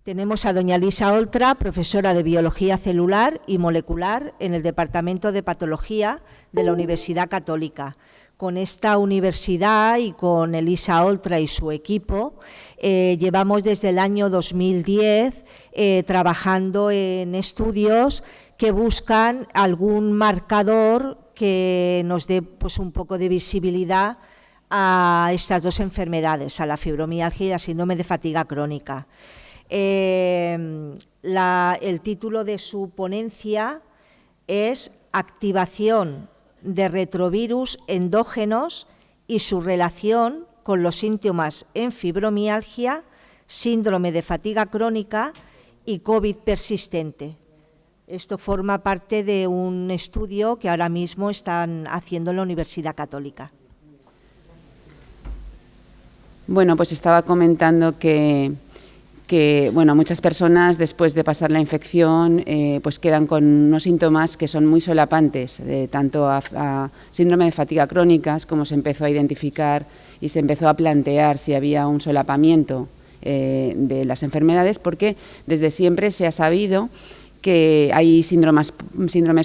Tenemos a doña Lisa Oltra, profesora de Biología Celular y Molecular en el Departamento de Patología de la Universidad Católica. Con esta universidad y con Elisa Oltra y su equipo llevamos desde el año 2010 trabajando en estudios que buscan algún marcador que nos dé pues, un poco de visibilidad a estas dos enfermedades, a la fibromialgia y al síndrome de fatiga crónica. El título de su ponencia es Activación de retrovirus endógenos y su relación con los síntomas en fibromialgia, síndrome de fatiga crónica y COVID persistente. Esto forma parte de un estudio que ahora mismo están haciendo en la Universidad Católica. Bueno, pues estaba comentando que bueno, muchas personas después de pasar la infección pues quedan con unos síntomas que son muy solapantes, tanto a síndrome de fatiga crónica, como se empezó a identificar y se empezó a plantear si había un solapamiento de las enfermedades, porque desde siempre se ha sabido que hay síndromes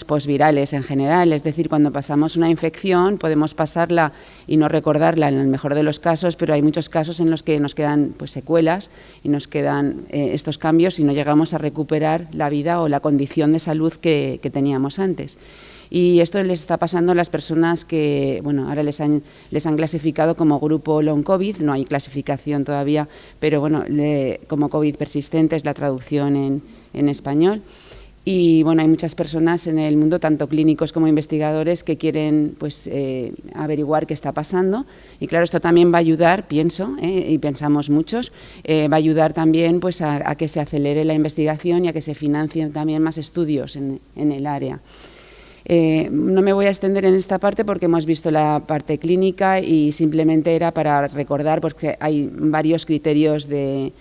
posvirales en general, es decir, cuando pasamos una infección podemos pasarla y no recordarla en el mejor de los casos, pero hay muchos casos en los que nos quedan pues, secuelas y nos quedan estos cambios y no llegamos a recuperar la vida o la condición de salud que teníamos antes. Y esto les está pasando a las personas que, bueno, ahora les han clasificado como grupo long COVID, no hay clasificación todavía, pero bueno, como COVID persistente es la traducción en español. Y bueno, hay muchas personas en el mundo, tanto clínicos como investigadores, que quieren pues, averiguar qué está pasando. Y claro, esto también va a ayudar, pienso, y pensamos muchos, va a ayudar también pues, a que se acelere la investigación y a que se financien también más estudios en el área. No me voy a extender en esta parte porque hemos visto la parte clínica y simplemente era para recordar porque hay varios criterios de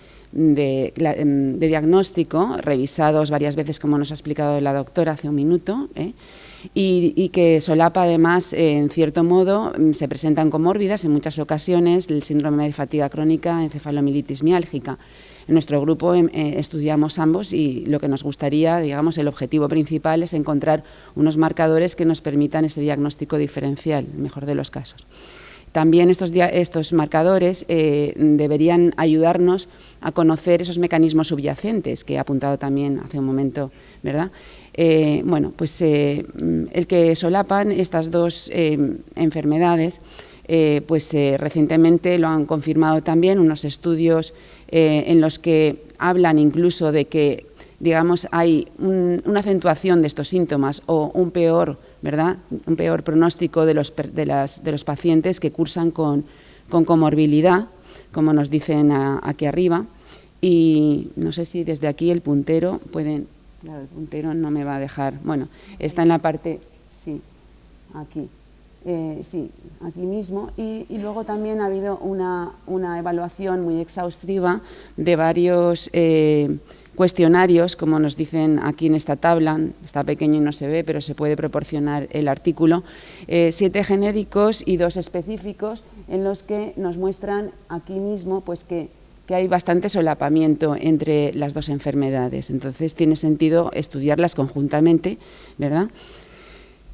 diagnóstico revisados varias veces, como nos ha explicado la doctora hace un minuto, y que solapa además, en cierto modo, se presentan comórbidas en muchas ocasiones, el síndrome de fatiga crónica, encefalomielitis miálgica. En nuestro grupo estudiamos ambos y lo que nos gustaría, digamos, el objetivo principal es encontrar unos marcadores que nos permitan ese diagnóstico diferencial, en el mejor de los casos. También estos marcadores deberían ayudarnos a conocer esos mecanismos subyacentes que he apuntado también hace un momento, ¿verdad? Bueno, pues el que solapan estas dos enfermedades, pues recientemente lo han confirmado también unos estudios en los que hablan incluso de que, digamos, hay una acentuación de estos síntomas o un peor, ¿verdad?, un peor pronóstico de los pacientes que cursan con comorbilidad, como nos dicen aquí arriba. Y no sé si desde aquí el puntero pueden... Claro, el puntero no me va a dejar... Bueno, está en la parte... Sí, aquí. Sí, aquí mismo. Y luego también ha habido una evaluación muy exhaustiva de varios... cuestionarios, como nos dicen aquí en esta tabla, está pequeño y no se ve, pero se puede proporcionar el artículo, 7 genéricos y 2 específicos, en los que nos muestran aquí mismo pues que hay bastante solapamiento entre las dos enfermedades. Entonces tiene sentido estudiarlas conjuntamente, ¿verdad?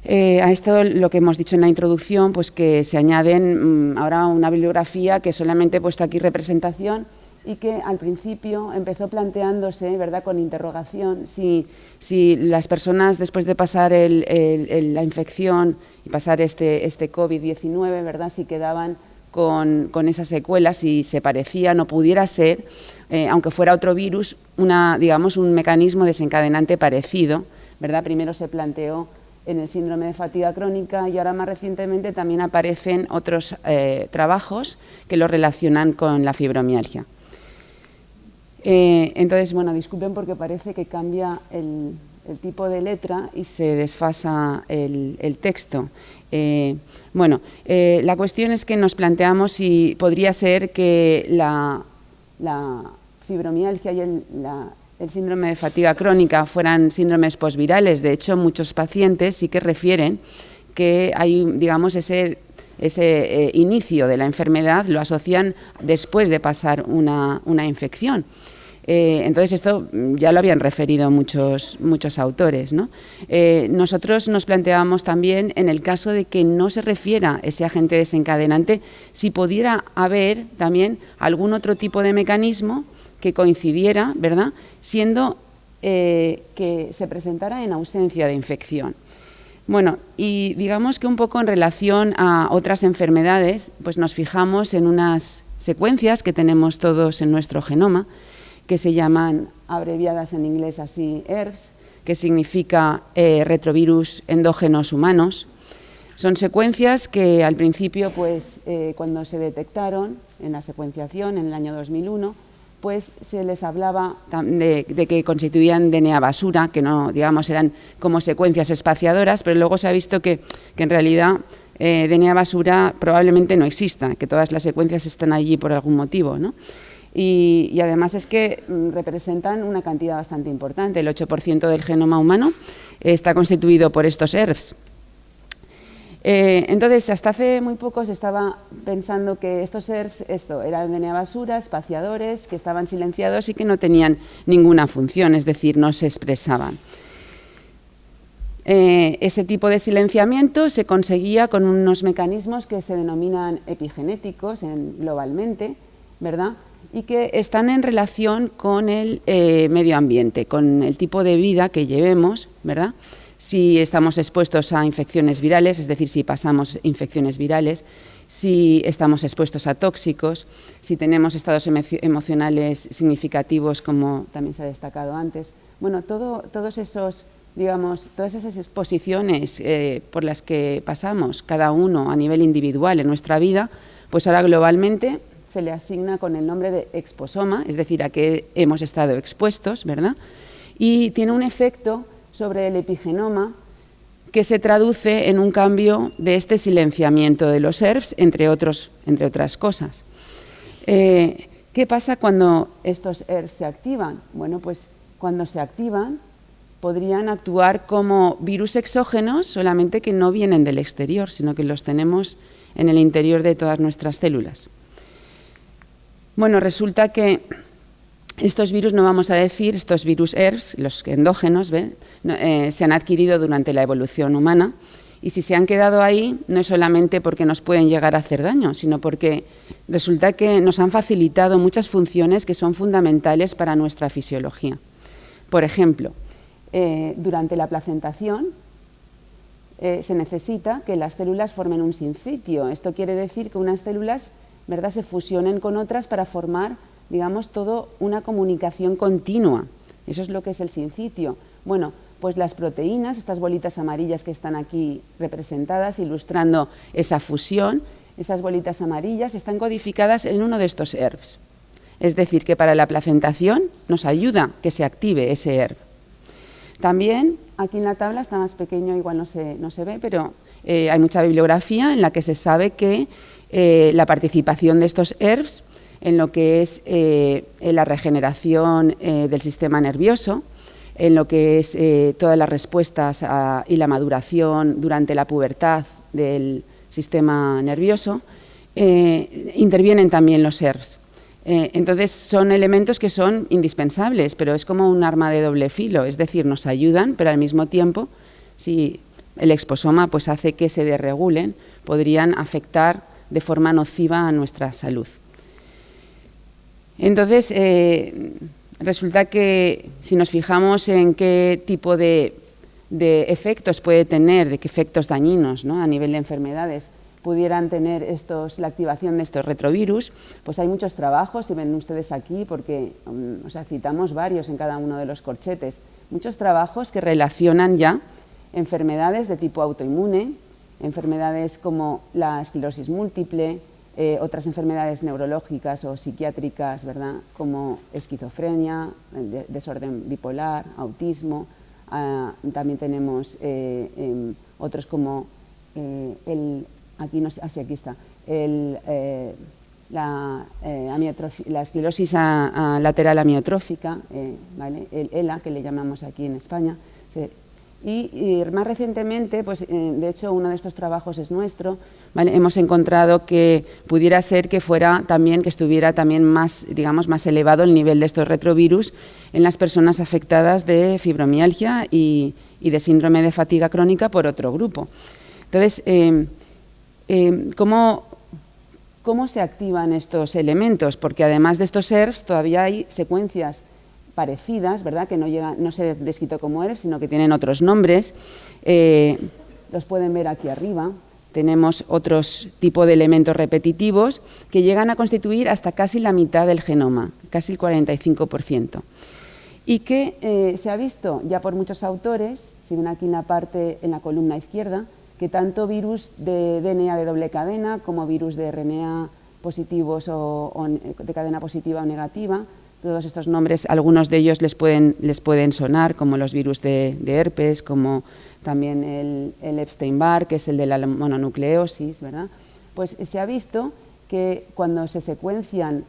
A esto lo que hemos dicho en la introducción, pues que se añaden ahora una bibliografía que solamente he puesto aquí representación, y que al principio empezó planteándose, ¿verdad?, con interrogación, si las personas después de pasar la infección y pasar este COVID-19, ¿verdad?, si quedaban con esas secuelas, si se parecían o pudiera ser, aunque fuera otro virus, digamos, un mecanismo desencadenante parecido, ¿verdad? Primero se planteó en el síndrome de fatiga crónica y ahora más recientemente también aparecen otros trabajos que lo relacionan con la fibromialgia. Entonces, bueno, disculpen porque parece que cambia el tipo de letra y se desfasa el texto. Bueno, la cuestión es que nos planteamos si podría ser que la fibromialgia y el síndrome de fatiga crónica fueran síndromes posvirales. De hecho, muchos pacientes sí que refieren que hay, digamos, ese inicio de la enfermedad lo asocian después de pasar una infección. Entonces esto ya lo habían referido muchos autores, ¿no? Nosotros nos planteábamos también, en el caso de que no se refiera ese agente desencadenante, si pudiera haber también algún otro tipo de mecanismo que coincidiera, ¿verdad?, siendo que se presentara en ausencia de infección. Bueno, y digamos que un poco en relación a otras enfermedades, pues nos fijamos en unas secuencias que tenemos todos en nuestro genoma, que se llaman, abreviadas en inglés así, ERVs, que significa retrovirus endógenos humanos. Son secuencias que al principio, pues, cuando se detectaron en la secuenciación en el año 2001, pues se les hablaba de que constituían DNA basura, que no, digamos, eran como secuencias espaciadoras, pero luego se ha visto que en realidad DNA basura probablemente no exista, que todas las secuencias están allí por algún motivo, ¿no? Y además es que representan una cantidad bastante importante. El 8% del genoma humano está constituido por estos ERVs. Entonces, hasta hace muy poco se estaba pensando que estos ERVs eran DNA basura, espaciadores, que estaban silenciados y que no tenían ninguna función, es decir, no se expresaban. Ese tipo de silenciamiento se conseguía con unos mecanismos que se denominan epigenéticos globalmente, ¿verdad?, y que están en relación con el medio ambiente, con el tipo de vida que llevemos, ¿verdad? Si estamos expuestos a infecciones virales, es decir, si pasamos infecciones virales, si estamos expuestos a tóxicos, si tenemos estados emocionales significativos, como también se ha destacado antes. Bueno, todas esas exposiciones por las que pasamos cada uno a nivel individual en nuestra vida, pues ahora globalmente se le asigna con el nombre de exposoma, es decir, a qué hemos estado expuestos, ¿verdad? Y tiene un efecto sobre el epigenoma que se traduce en un cambio de este silenciamiento de los ERVs, entre otras cosas. ¿Qué pasa cuando estos ERVs se activan? Bueno, pues cuando se activan podrían actuar como virus exógenos, solamente que no vienen del exterior, sino que los tenemos en el interior de todas nuestras células. Bueno, resulta que estos virus, no vamos a decir, estos virus ERVs, los endógenos, se han adquirido durante la evolución humana, y si se han quedado ahí no es solamente porque nos pueden llegar a hacer daño, sino porque resulta que nos han facilitado muchas funciones que son fundamentales para nuestra fisiología. Por ejemplo, durante la placentación se necesita que las células formen un sincitio. Esto quiere decir que unas células, ¿verdad?, se fusionen con otras para formar, digamos, toda una comunicación continua. Eso es lo que es el sincitio. Bueno, pues las proteínas, estas bolitas amarillas que están aquí representadas, ilustrando esa fusión, esas bolitas amarillas están codificadas en uno de estos ERVs. Es decir, que para la placentación nos ayuda que se active ese ERV. También, aquí en la tabla, está más pequeño, igual no se ve, pero hay mucha bibliografía en la que se sabe que la participación de estos ERVs en lo que es la regeneración del sistema nervioso, en lo que es todas las respuestas y la maduración durante la pubertad del sistema nervioso, intervienen también los ERVs. Entonces son elementos que son indispensables, pero es como un arma de doble filo, es decir, nos ayudan, pero al mismo tiempo, si el exposoma pues hace que se desregulen, podrían afectar de forma nociva a nuestra salud. Entonces, resulta que si nos fijamos en qué tipo de efectos puede tener, de qué efectos dañinos, ¿no?, a nivel de enfermedades pudieran tener la activación de estos retrovirus, pues hay muchos trabajos, si ven ustedes aquí, porque citamos varios en cada uno de los corchetes, muchos trabajos que relacionan ya enfermedades de tipo autoinmune, enfermedades como la esclerosis múltiple, otras enfermedades neurológicas o psiquiátricas, ¿verdad?, como esquizofrenia, desorden bipolar, autismo. También tenemos otros como aquí está, la esclerosis lateral amiotrófica, ¿vale?, el ELA, que le llamamos aquí en España. Y más recientemente, pues, de hecho, uno de estos trabajos es nuestro, ¿vale? Hemos encontrado que pudiera ser que fuera también, que estuviera también más, digamos, más elevado el nivel de estos retrovirus en las personas afectadas de fibromialgia y de síndrome de fatiga crónica por otro grupo. Entonces, ¿cómo se activan estos elementos? Porque además de estos ERVs todavía hay secuencias parecidas, ¿verdad? Que no se han descrito como ERVs, sino que tienen otros nombres. Los pueden ver aquí arriba. Tenemos otros tipos de elementos repetitivos que llegan a constituir hasta casi la mitad del genoma, casi el 45%. Y que se ha visto ya por muchos autores, si ven aquí en la columna izquierda, que tanto virus de DNA de doble cadena como virus de RNA positivos o de cadena positiva o negativa, todos estos nombres, algunos de ellos les pueden sonar, como los virus de herpes, como también el Epstein-Barr, que es el de la mononucleosis, ¿verdad? Pues se ha visto que cuando se secuencian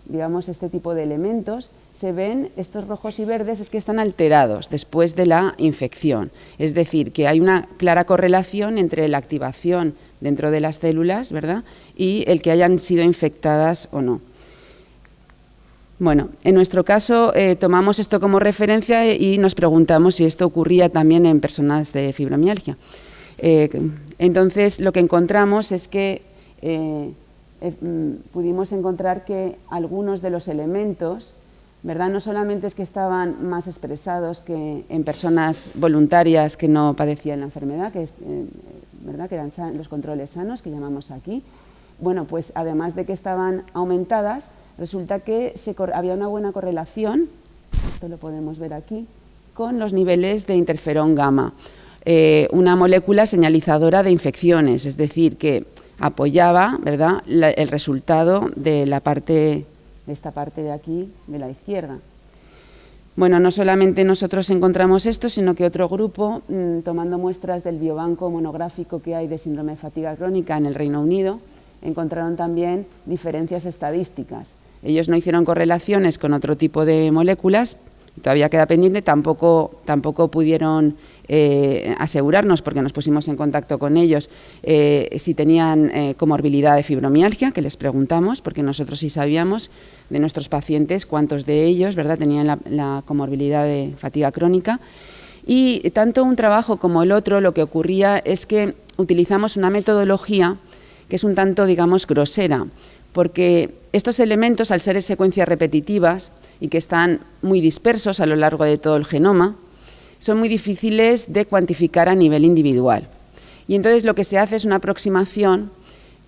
digamos, este tipo de elementos, se ven estos rojos y verdes, es que están alterados después de la infección. Es decir, que hay una clara correlación entre la activación dentro de las células, ¿verdad?, y el que hayan sido infectadas o no. Bueno, en nuestro caso tomamos esto como referencia y nos preguntamos si esto ocurría también en personas de fibromialgia. Entonces, lo que encontramos es que pudimos encontrar que algunos de los elementos, ¿verdad?, no solamente es que estaban más expresados que en personas voluntarias que no padecían la enfermedad, ¿verdad?, que eran los controles sanos, que llamamos aquí. Bueno, pues además de que estaban aumentadas, resulta que había una buena correlación, esto lo podemos ver aquí, con los niveles de interferón gamma, una molécula señalizadora de infecciones, es decir, que apoyaba, ¿verdad?, el resultado de esta parte de aquí, de la izquierda. Bueno, no solamente nosotros encontramos esto, sino que otro grupo, tomando muestras del biobanco monográfico que hay de síndrome de fatiga crónica en el Reino Unido, encontraron también diferencias estadísticas. Ellos no hicieron correlaciones con otro tipo de moléculas, todavía queda pendiente, tampoco pudieron asegurarnos, porque nos pusimos en contacto con ellos, si tenían comorbilidad de fibromialgia, que les preguntamos, porque nosotros sí sabíamos de nuestros pacientes cuántos de ellos, ¿verdad?, tenían la comorbilidad de fatiga crónica. Y tanto un trabajo como el otro, lo que ocurría es que utilizamos una metodología que es un tanto, digamos, grosera, porque estos elementos, al ser secuencias repetitivas y que están muy dispersos a lo largo de todo el genoma, son muy difíciles de cuantificar a nivel individual. Y entonces lo que se hace es una aproximación,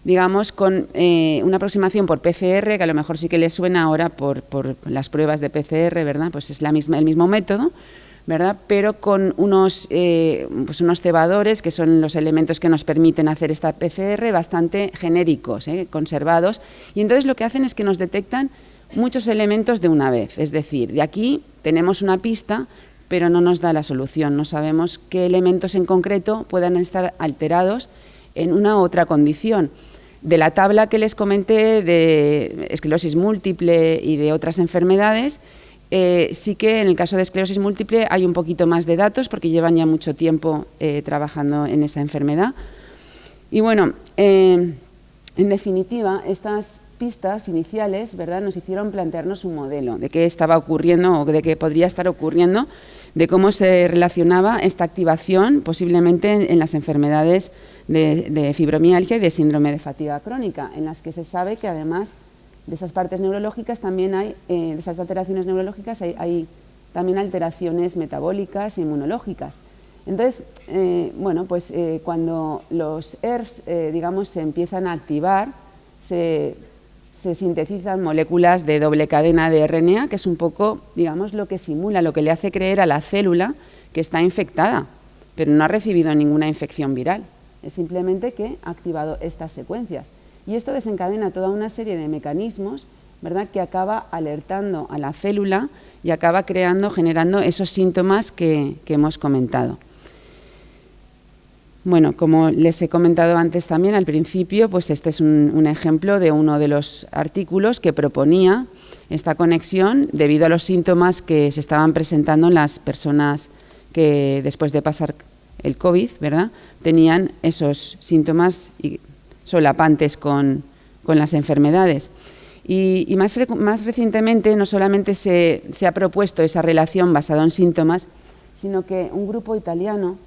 digamos, con una aproximación por PCR, que a lo mejor sí que les suena ahora por las pruebas de PCR, ¿verdad? Pues es el mismo método, ¿verdad?, pero con unos cebadores, que son los elementos que nos permiten hacer esta PCR, bastante genéricos, conservados, y entonces lo que hacen es que nos detectan muchos elementos de una vez, es decir, de aquí tenemos una pista, pero no nos da la solución, no sabemos qué elementos en concreto puedan estar alterados en una u otra condición. De la tabla que les comenté de esclerosis múltiple y de otras enfermedades, sí que en el caso de esclerosis múltiple hay un poquito más de datos porque llevan ya mucho tiempo trabajando en esa enfermedad. Y bueno, en definitiva, estas pistas iniciales, ¿verdad?, nos hicieron plantearnos un modelo de qué estaba ocurriendo o de qué podría estar ocurriendo, de cómo se relacionaba esta activación posiblemente en las enfermedades de fibromialgia y de síndrome de fatiga crónica, en las que se sabe que además de esas partes neurológicas también hay, de esas alteraciones neurológicas hay también alteraciones metabólicas e inmunológicas. Entonces, bueno, pues cuando los ERVs, digamos, se empiezan a activar, se sintetizan moléculas de doble cadena de RNA, que es un poco, digamos, lo que simula, lo que le hace creer a la célula que está infectada, pero no ha recibido ninguna infección viral, es simplemente que ha activado estas secuencias. Y esto desencadena toda una serie de mecanismos, ¿verdad?, que acaba alertando a la célula y acaba generando esos síntomas que hemos comentado. Bueno, como les he comentado antes también al principio, pues este es un ejemplo de uno de los artículos que proponía esta conexión debido a los síntomas que se estaban presentando en las personas que después de pasar el COVID, ¿verdad?, tenían esos síntomas solapantes con las enfermedades. Y más recientemente no solamente se ha propuesto esa relación basada en síntomas, sino que un grupo italiano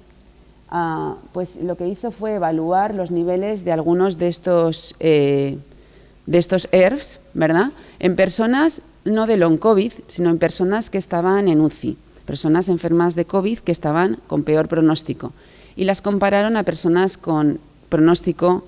pues lo que hizo fue evaluar los niveles de algunos de estos ERVs, ¿verdad?, en personas no de long COVID, sino en personas que estaban en UCI, personas enfermas de COVID que estaban con peor pronóstico, y las compararon a personas con pronóstico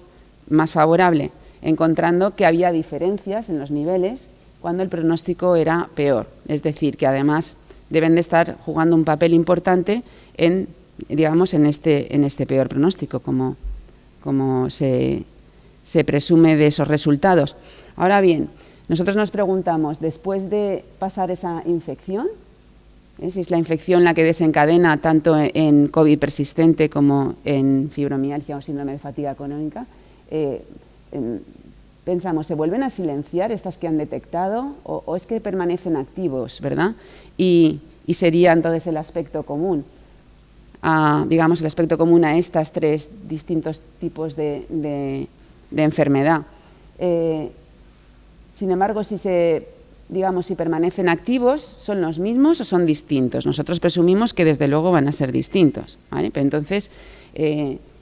más favorable, encontrando que había diferencias en los niveles cuando el pronóstico era peor. Es decir, que además deben de estar jugando un papel importante en este peor pronóstico, como se presume de esos resultados. Ahora bien, nosotros nos preguntamos, después de pasar esa infección, si es la infección la que desencadena tanto en COVID persistente como en fibromialgia o síndrome de fatiga crónica, pensamos, ¿se vuelven a silenciar estas que han detectado o es que permanecen activos, ¿verdad? Y sería entonces el aspecto común, el aspecto común a estas tres distintos tipos de enfermedad. Sin embargo, si permanecen activos, ¿son los mismos o son distintos? Nosotros presumimos que desde luego van a ser distintos, ¿vale? Pero entonces,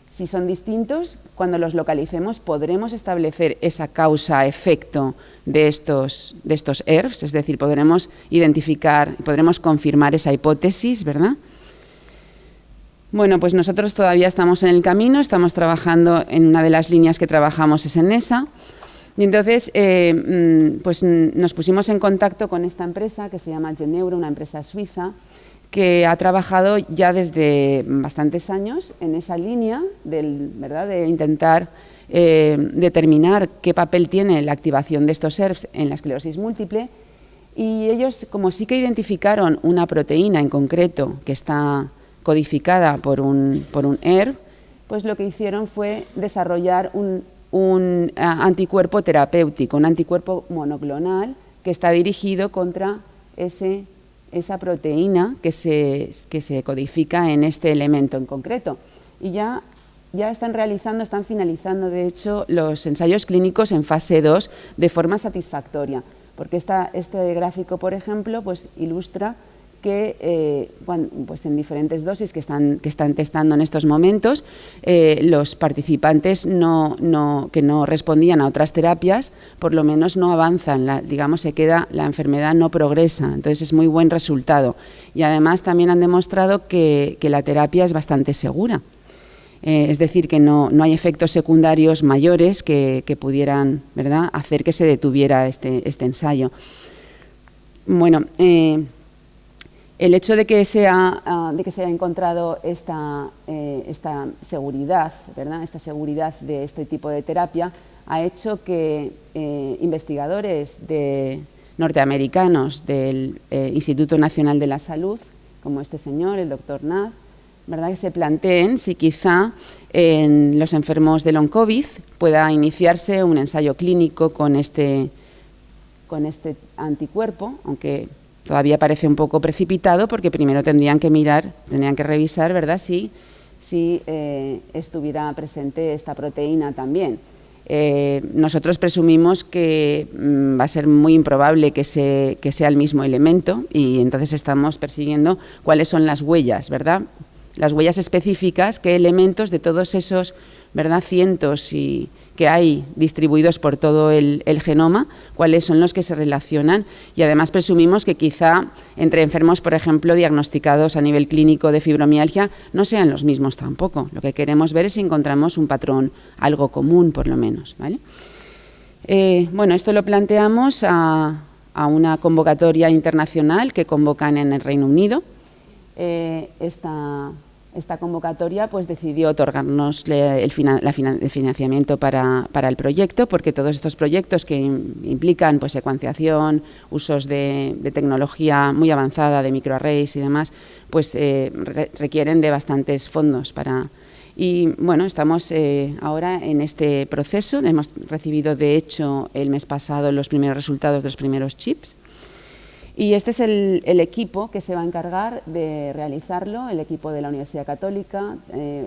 si son distintos, cuando los localicemos podremos establecer esa causa-efecto de estos ERVs, es decir, podremos identificar, podremos confirmar esa hipótesis, ¿verdad? Bueno, pues nosotros todavía estamos en el camino, estamos trabajando en una de las líneas que trabajamos es en esa, y entonces pues nos pusimos en contacto con esta empresa que se llama Geneuro, una empresa suiza, que ha trabajado ya desde bastantes años en esa línea de intentar determinar qué papel tiene la activación de estos ERVs en la esclerosis múltiple, y ellos, como sí que identificaron una proteína en concreto que está codificada por un ERV, pues lo que hicieron fue desarrollar un anticuerpo terapéutico, un anticuerpo monoclonal que está dirigido contra esa proteína que se codifica en este elemento en concreto. Y ya están finalizando, de hecho, los ensayos clínicos en fase 2 de forma satisfactoria, porque este gráfico, por ejemplo, pues ilustra que pues en diferentes dosis que están testando en estos momentos, los participantes que no respondían a otras terapias, por lo menos no avanzan, la enfermedad no progresa, entonces es muy buen resultado. Y además también han demostrado que la terapia es bastante segura, es decir, que no hay efectos secundarios mayores que pudieran, ¿verdad?, hacer que se detuviera este ensayo. Bueno, el hecho de que se haya encontrado esta seguridad, ¿verdad?, esta seguridad de este tipo de terapia, ha hecho que investigadores norteamericanos del Instituto Nacional de la Salud, como este señor, el doctor Nath, ¿verdad?, que se planteen si quizá en los enfermos de long COVID pueda iniciarse un ensayo clínico con este anticuerpo, aunque todavía parece un poco precipitado porque primero tendrían que revisar, ¿verdad?, si estuviera presente esta proteína también. Nosotros presumimos que va a ser muy improbable que sea el mismo elemento, y entonces estamos persiguiendo cuáles son las huellas, ¿verdad?, las huellas específicas, qué elementos de todos esos, ¿verdad?, cientos que hay distribuidos por todo el genoma, cuáles son los que se relacionan, y además presumimos que quizá entre enfermos, por ejemplo, diagnosticados a nivel clínico de fibromialgia, no sean los mismos tampoco. Lo que queremos ver es si encontramos un patrón, algo común por lo menos, ¿vale? Bueno, esto lo planteamos a una convocatoria internacional que convocan en el Reino Unido. Esta convocatoria pues decidió otorgarnos el financiamiento para el proyecto, porque todos estos proyectos que implican pues secuenciación, usos de tecnología muy avanzada, de microarrays y demás, pues requieren de bastantes fondos y bueno, estamos ahora en este proceso. Hemos recibido de hecho el mes pasado los primeros resultados de los primeros chips. Y este es el equipo que se va a encargar de realizarlo, el equipo de la Universidad Católica.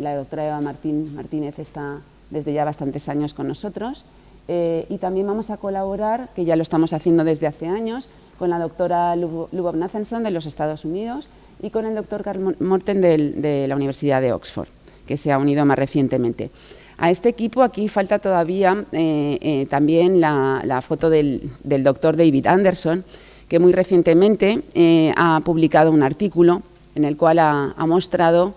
La doctora Eva Martínez está desde ya bastantes años con nosotros, y también vamos a colaborar, que ya lo estamos haciendo desde hace años, con la doctora Lubov Nathanson de los Estados Unidos y con el doctor Carl Morten de la Universidad de Oxford, que se ha unido más recientemente. A este equipo aquí falta todavía también la foto del doctor David Anderson, que muy recientemente ha publicado un artículo en el cual ha mostrado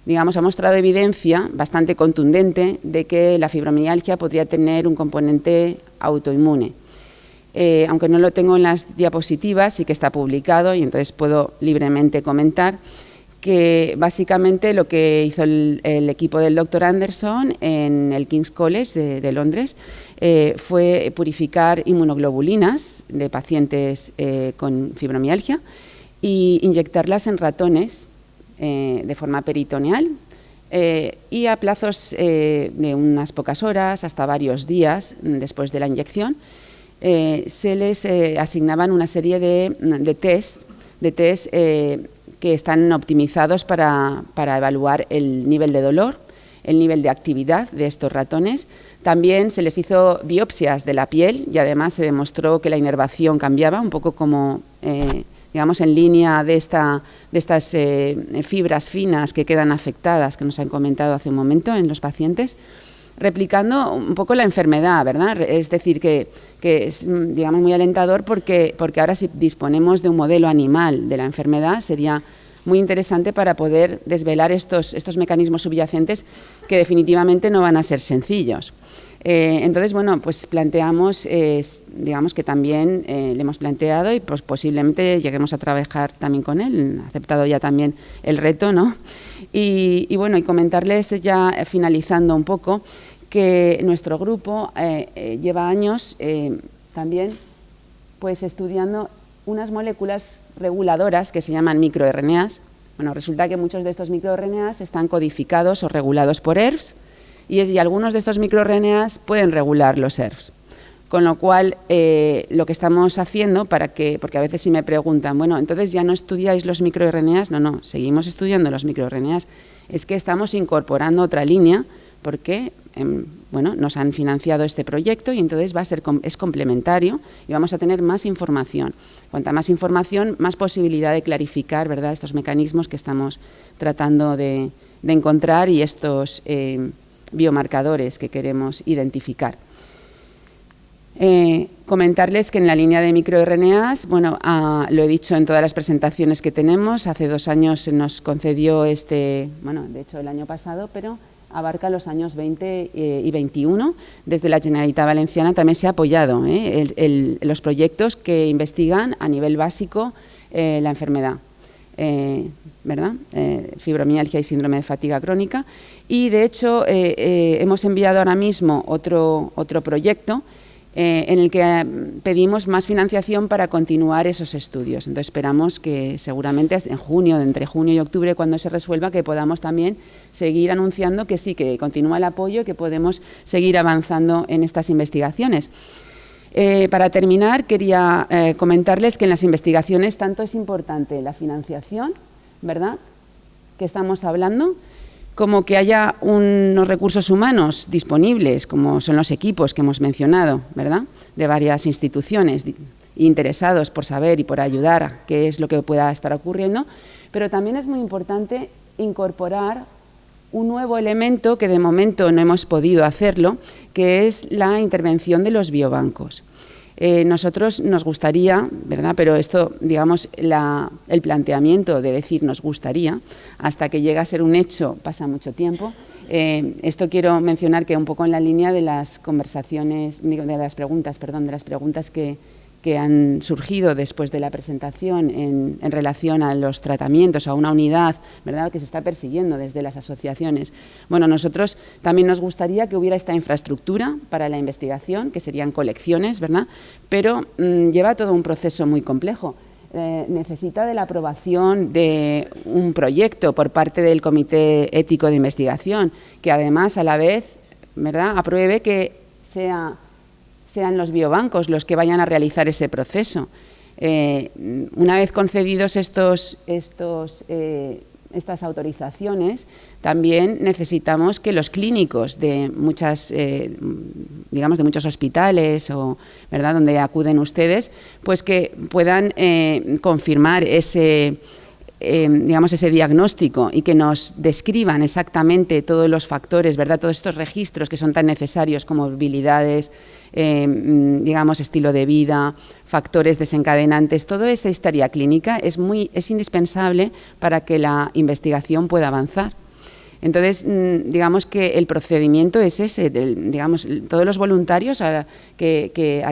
evidencia bastante contundente de que la fibromialgia podría tener un componente autoinmune. Aunque no lo tengo en las diapositivas, sí que está publicado y entonces puedo libremente comentar que básicamente lo que hizo el equipo del Dr. Anderson en el King's College de Londres fue purificar inmunoglobulinas de pacientes con fibromialgia e inyectarlas en ratones de forma peritoneal, y a plazos de unas pocas horas hasta varios días después de la inyección se les asignaban una serie de test que están optimizados para evaluar el nivel de dolor, el nivel de actividad de estos ratones. También se les hizo biopsias de la piel y además se demostró que la inervación cambiaba, un poco como digamos en línea de estas fibras finas que quedan afectadas, que nos han comentado hace un momento en los pacientes, replicando un poco la enfermedad, ¿verdad? Es decir, que es, digamos, muy alentador porque ahora si disponemos de un modelo animal de la enfermedad sería muy interesante para poder desvelar estos mecanismos subyacentes que definitivamente no van a ser sencillos. Entonces, bueno, pues planteamos, digamos que también le hemos planteado y pues posiblemente lleguemos a trabajar también con él, ha aceptado ya también el reto, ¿no? Y bueno, y comentarles ya finalizando un poco que nuestro grupo lleva años también pues estudiando unas moléculas reguladoras que se llaman microRNAs. Bueno, resulta que muchos de estos microRNAs están codificados o regulados por ERVs y algunos de estos microRNAs pueden regular los ERVs. Con lo cual, lo que estamos haciendo, porque a veces sí me preguntan, bueno, entonces ya no estudiáis los microRNAs, no, seguimos estudiando los microRNAs, es que estamos incorporando otra línea porque bueno, nos han financiado este proyecto y entonces es complementario y vamos a tener más información. Cuanta más información, más posibilidad de clarificar, ¿verdad?, estos mecanismos que estamos tratando de encontrar y estos biomarcadores que queremos identificar. Comentarles que en la línea de microRNAs, bueno, lo he dicho en todas las presentaciones que tenemos, hace 2 años se nos concedió bueno, de hecho el año pasado, pero abarca los años 20 y 21. Desde la Generalitat Valenciana también se ha apoyado los proyectos que investigan a nivel básico la enfermedad, ¿verdad? Fibromialgia y síndrome de fatiga crónica. Y de hecho hemos enviado ahora mismo otro proyecto en el que pedimos más financiación para continuar esos estudios. Entonces esperamos que seguramente en junio, entre junio y octubre, cuando se resuelva, que podamos también seguir anunciando que sí, que continúa el apoyo y que podemos seguir avanzando en estas investigaciones. Para terminar, quería comentarles que en las investigaciones tanto es importante la financiación, ¿verdad?, que estamos hablando, como que haya unos recursos humanos disponibles, como son los equipos que hemos mencionado, ¿verdad?, de varias instituciones interesados por saber y por ayudar a qué es lo que pueda estar ocurriendo, pero también es muy importante incorporar un nuevo elemento que de momento no hemos podido hacerlo, que es la intervención de los biobancos. Nosotros nos gustaría, ¿verdad?, pero esto, digamos, el planteamiento de decir nos gustaría, hasta que llega a ser un hecho pasa mucho tiempo. Esto quiero mencionar que un poco en la línea de las conversaciones, de las preguntas que han surgido después de la presentación en relación a los tratamientos, a una unidad, ¿verdad?, que se está persiguiendo desde las asociaciones. Bueno, nosotros también nos gustaría que hubiera esta infraestructura para la investigación, que serían colecciones, ¿verdad?, pero lleva todo un proceso muy complejo. Necesita de la aprobación de un proyecto por parte del Comité Ético de Investigación, que además a la vez, ¿verdad?, apruebe que sean los biobancos los que vayan a realizar ese proceso. Una vez concedidos estas autorizaciones, también necesitamos que los clínicos de digamos, de muchos hospitales, ¿verdad?, donde acuden ustedes, pues que puedan confirmar ese diagnóstico y que nos describan exactamente todos los factores, ¿verdad?, todos estos registros que son tan necesarios como movilidades, digamos, estilo de vida, factores desencadenantes. Toda esa historia clínica es indispensable para que la investigación pueda avanzar. Entonces, digamos que el procedimiento es ese, digamos, todos los voluntarios a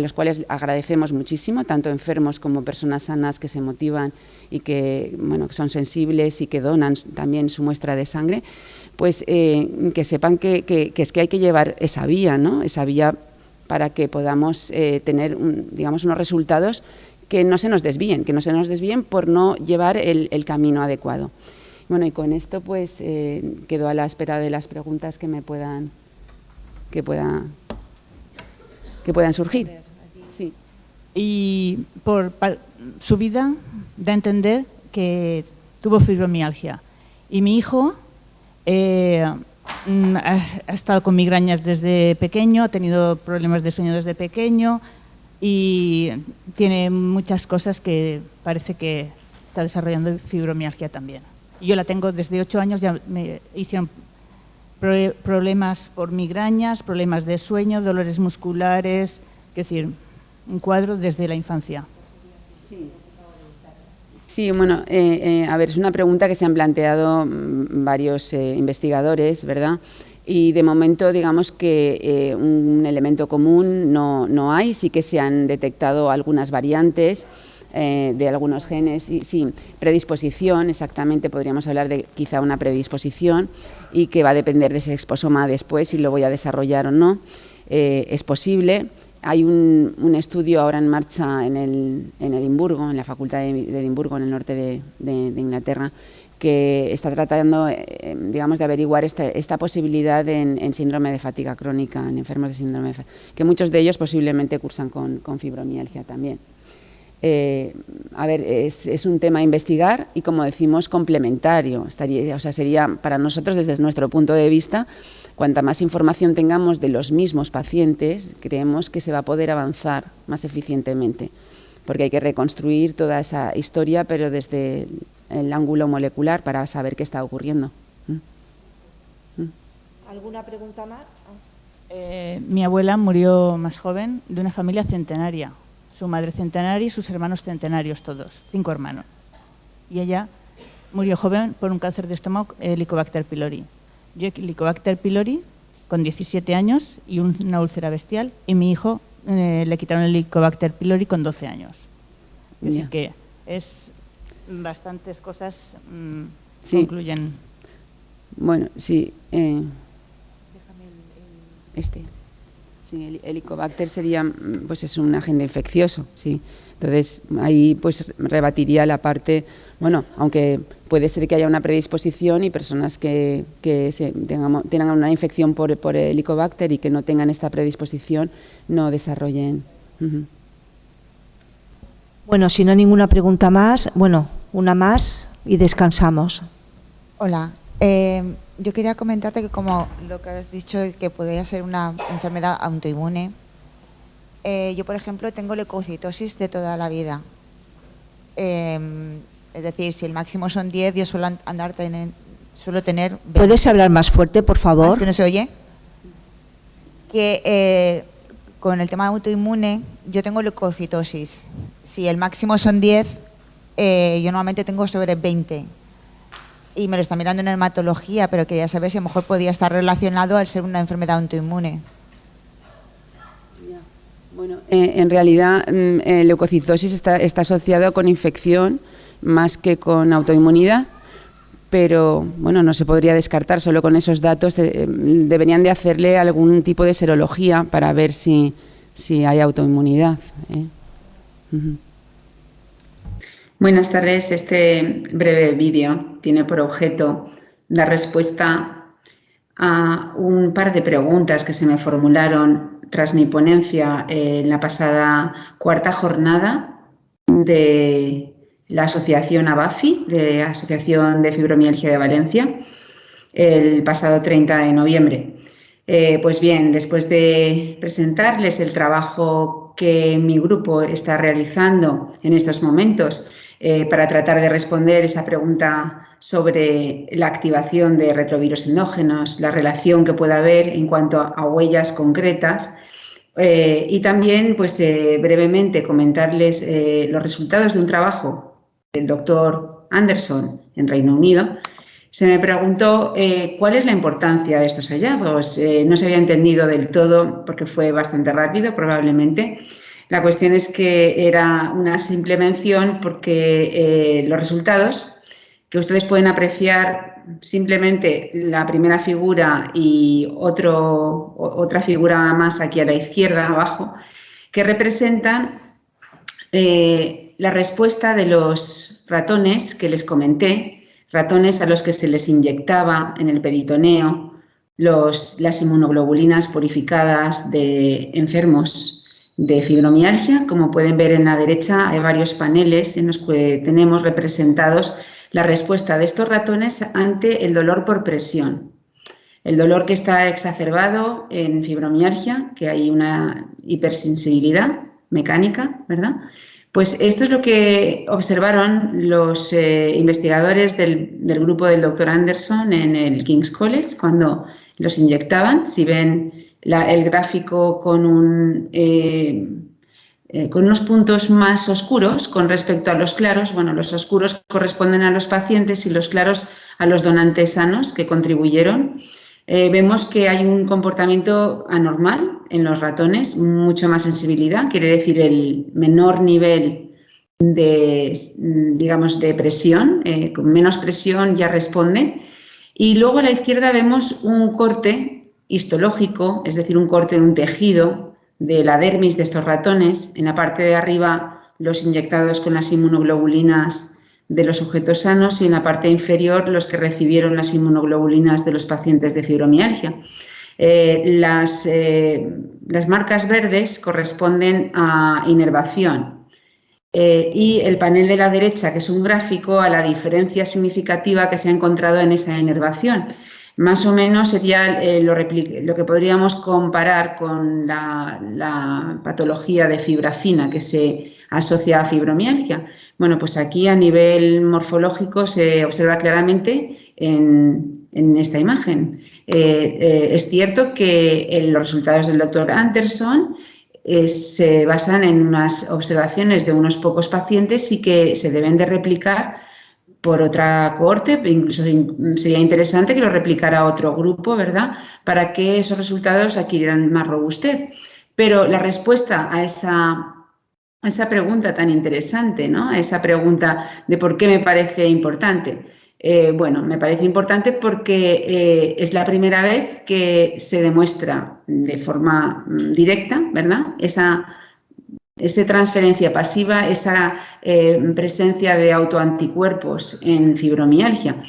los cuales agradecemos muchísimo, tanto enfermos como personas sanas que se motivan y que, bueno, que son sensibles y que donan también su muestra de sangre, pues que sepan que es que hay que llevar esa vía, ¿no?, esa vía para que podamos tener, digamos, unos resultados que no se nos desvíen, por no llevar el camino adecuado. Bueno, y con esto pues quedo a la espera de las preguntas que puedan surgir. Sí. Y por su vida da a entender que tuvo fibromialgia. Y mi hijo ha estado con migrañas desde pequeño, ha tenido problemas de sueño desde pequeño y tiene muchas cosas que parece que está desarrollando fibromialgia también. Yo la tengo desde 8 años, ya me hicieron problemas por migrañas, problemas de sueño, dolores musculares, es decir, un cuadro desde la infancia. Sí, bueno, a ver, es una pregunta que se han planteado varios investigadores, ¿verdad? Y de momento, digamos que un elemento común no hay, sí que se han detectado algunas variantes de algunos genes, y sí, predisposición, exactamente, podríamos hablar de quizá una predisposición y que va a depender de ese exposoma después si lo voy a desarrollar o no. Es posible. Hay un estudio ahora en marcha en Edimburgo, en la Facultad de Edimburgo, en el norte de Inglaterra, que está tratando, digamos, de averiguar esta posibilidad en síndrome de fatiga crónica, en enfermos de síndrome de fatiga, que muchos de ellos posiblemente cursan con fibromialgia también. A ver, es un tema a investigar y, como decimos, complementario. Sería para nosotros, desde nuestro punto de vista, cuanta más información tengamos de los mismos pacientes, creemos que se va a poder avanzar más eficientemente, porque hay que reconstruir toda esa historia, pero desde el ángulo molecular para saber qué está ocurriendo. ¿Alguna pregunta más? Mi abuela murió más joven de una familia centenaria. Su madre centenaria y sus hermanos centenarios todos, 5 hermanos. Y ella murió joven por un cáncer de estómago, Helicobacter pylori. Yo Helicobacter pylori con 17 años y una úlcera bestial, y mi hijo le quitaron el Helicobacter pylori con 12 años. Es decir, que es bastantes cosas sí. Concluyen. Bueno, sí. Sí, el Helicobacter sería, pues es un agente infeccioso, sí. Entonces, ahí pues rebatiría la parte, bueno, aunque puede ser que haya una predisposición y personas que tengan una infección por Helicobacter y que no tengan esta predisposición, no desarrollen. Bueno, si no hay ninguna pregunta más, bueno, una más y descansamos. Hola. Yo quería comentarte que, como lo que has dicho, que podría ser una enfermedad autoinmune, yo, por ejemplo, tengo leucocitosis de toda la vida. Es decir, si el máximo son 10, yo suelo tener 20. ¿Puedes hablar más fuerte, por favor? ¿Es que no se oye? Que con el tema autoinmune, yo tengo leucocitosis. Si el máximo son 10, yo normalmente tengo sobre 20. Y me lo está mirando en hematología, pero quería saber si a lo mejor podía estar relacionado al ser una enfermedad autoinmune. Bueno, en realidad leucocitosis está asociado con infección más que con autoinmunidad, pero bueno, no se podría descartar. Solo con esos datos deberían de hacerle algún tipo de serología para ver si hay autoinmunidad. Buenas tardes. Este breve vídeo tiene por objeto dar respuesta a un par de preguntas que se me formularon tras mi ponencia en la pasada cuarta jornada de la asociación ABAFI, de la Asociación de Fibromialgia de Valencia, el pasado 30 de noviembre. Pues bien, después de presentarles el trabajo que mi grupo está realizando en estos momentos para tratar de responder esa pregunta sobre la activación de retrovirus endógenos, la relación que pueda haber en cuanto a huellas concretas, y también pues, brevemente comentarles los resultados de un trabajo del doctor Anderson en Reino Unido. Se me preguntó cuál es la importancia de estos hallazgos. No se había entendido del todo porque fue bastante rápido probablemente. La cuestión es que era una simple mención porque los resultados que ustedes pueden apreciar simplemente la primera figura y otra figura más aquí a la izquierda abajo, que representan la respuesta de los ratones que les comenté, ratones a los que se les inyectaba en el peritoneo las inmunoglobulinas purificadas de enfermos de fibromialgia. Como pueden ver en la derecha hay varios paneles en los que tenemos representados la respuesta de estos ratones ante el dolor por presión. El dolor que está exacerbado en fibromialgia, que hay una hipersensibilidad mecánica, ¿verdad? Pues esto es lo que observaron los investigadores del grupo del Dr. Anderson en el King's College cuando los inyectaban. Si ven el gráfico con unos puntos más oscuros con respecto a los claros, bueno, los oscuros corresponden a los pacientes y los claros a los donantes sanos que contribuyeron. Vemos que hay un comportamiento anormal en los ratones, mucho más sensibilidad, quiere decir el menor nivel de, digamos, de presión, con menos presión ya responde. Y luego a la izquierda vemos un corte histológico, es decir, un corte de un tejido de la dermis de estos ratones. En la parte de arriba los inyectados con las inmunoglobulinas de los sujetos sanos y en la parte inferior los que recibieron las inmunoglobulinas de los pacientes de fibromialgia. Las marcas verdes corresponden a inervación y el panel de la derecha, que es un gráfico, a la diferencia significativa que se ha encontrado en esa inervación. Más o menos sería lo que podríamos comparar con la patología de fibra fina que se asocia a fibromialgia. Bueno, pues aquí a nivel morfológico se observa claramente en esta imagen. Es cierto que los resultados del doctor Anderson se basan en unas observaciones de unos pocos pacientes y que se deben de replicar por otra cohorte, incluso sería interesante que lo replicara otro grupo, ¿verdad?, para que esos resultados adquirieran más robustez. Pero la respuesta a esa pregunta tan interesante, ¿no?, a esa pregunta de por qué me parece importante. Bueno, me parece importante porque es la primera vez que se demuestra de forma directa, ¿verdad?, esa transferencia pasiva, esa presencia de autoanticuerpos en fibromialgia.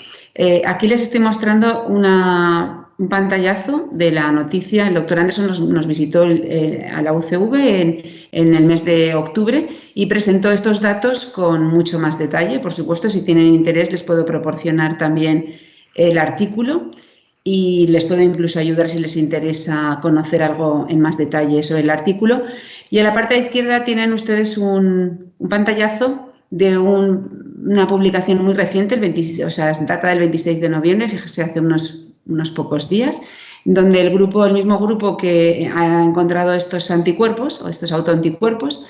Aquí les estoy mostrando un pantallazo de la noticia. El doctor Anderson nos visitó a la UCV en el mes de octubre y presentó estos datos con mucho más detalle. Por supuesto, si tienen interés les puedo proporcionar también el artículo y les puedo incluso ayudar si les interesa conocer algo en más detalle sobre el artículo. Y en la parte de izquierda tienen ustedes un pantallazo de una publicación muy reciente, data del 26 de noviembre, fíjese, hace unos pocos días, donde el mismo grupo que ha encontrado estos anticuerpos o estos autoanticuerpos,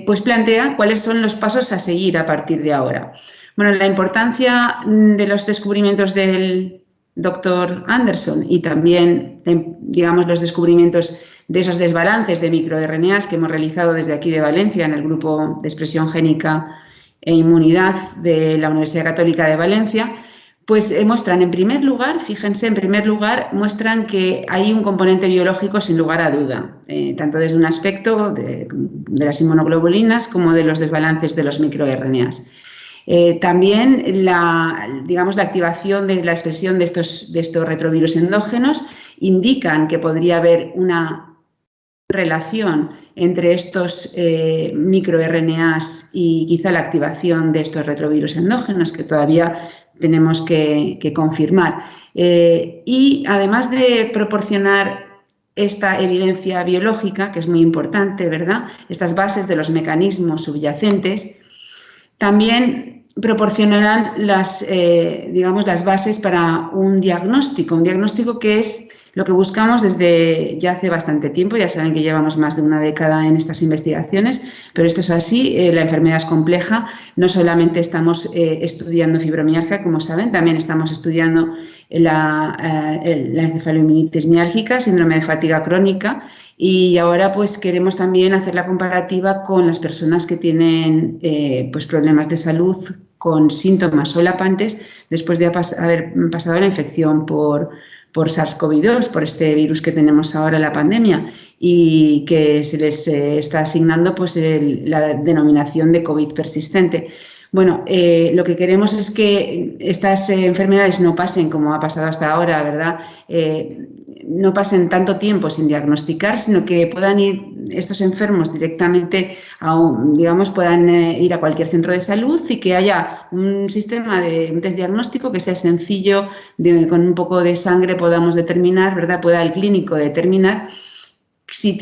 pues plantea cuáles son los pasos a seguir a partir de ahora. Bueno, la importancia de los descubrimientos del doctor Anderson y también, digamos, los descubrimientos de esos desbalances de microRNAs que hemos realizado desde aquí de Valencia en el grupo de expresión génica e inmunidad de la Universidad Católica de Valencia, pues muestran en primer lugar, fíjense, muestran que hay un componente biológico sin lugar a duda, tanto desde un aspecto de las inmunoglobulinas como de los desbalances de los microRNAs. También la activación de la expresión de estos retrovirus endógenos indican que podría haber una relación entre estos microRNAs y quizá la activación de estos retrovirus endógenos que todavía tenemos que confirmar. Y además de proporcionar esta evidencia biológica, que es muy importante, ¿verdad? Estas bases de los mecanismos subyacentes, también proporcionarán las bases para un diagnóstico que es lo que buscamos desde ya hace bastante tiempo. Ya saben que llevamos más de una década en estas investigaciones, pero esto es así, la enfermedad es compleja. No solamente estamos estudiando fibromialgia, como saben, también estamos estudiando la encefalomielitis miálgica, síndrome de fatiga crónica, y ahora pues queremos también hacer la comparativa con las personas que tienen pues problemas de salud con síntomas solapantes después de haber pasado la infección por SARS-CoV-2, por este virus que tenemos ahora, la pandemia, y que se les está asignando pues la denominación de COVID persistente. Bueno, lo que queremos es que estas enfermedades no pasen como ha pasado hasta ahora, ¿verdad? No pasen tanto tiempo sin diagnosticar, sino que puedan ir estos enfermos directamente puedan ir a cualquier centro de salud y que haya un sistema de un test diagnóstico que sea sencillo, con un poco de sangre podamos determinar, ¿verdad? Pueda el clínico determinar si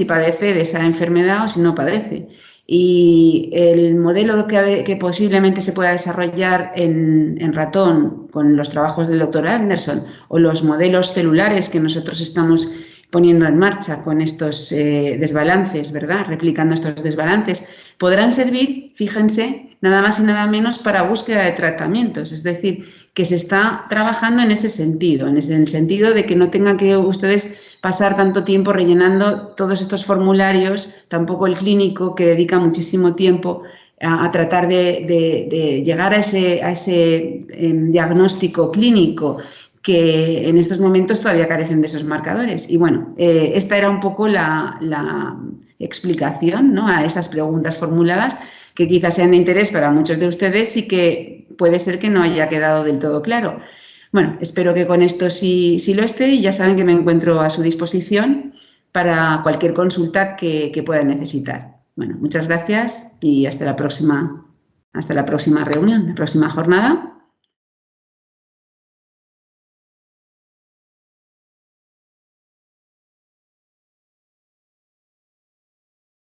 padece de esa enfermedad o si no padece. Y el modelo que posiblemente se pueda desarrollar en ratón con los trabajos del doctor Anderson o los modelos celulares que nosotros estamos poniendo en marcha con estos desbalances, ¿verdad? Replicando estos desbalances, podrán servir, fíjense, nada más y nada menos para búsqueda de tratamientos. Es decir, que se está trabajando en ese sentido, en el sentido de que no tengan que ustedes pasar tanto tiempo rellenando todos estos formularios, tampoco el clínico, que dedica muchísimo tiempo a tratar de llegar a ese diagnóstico clínico, que en estos momentos todavía carecen de esos marcadores. Y bueno, esta era un poco la explicación, ¿no?, a esas preguntas formuladas, que quizás sean de interés para muchos de ustedes y que puede ser que no haya quedado del todo claro. Bueno, espero que con esto sí lo esté, y ya saben que me encuentro a su disposición para cualquier consulta que puedan necesitar. Bueno, muchas gracias y hasta la próxima reunión, la próxima jornada.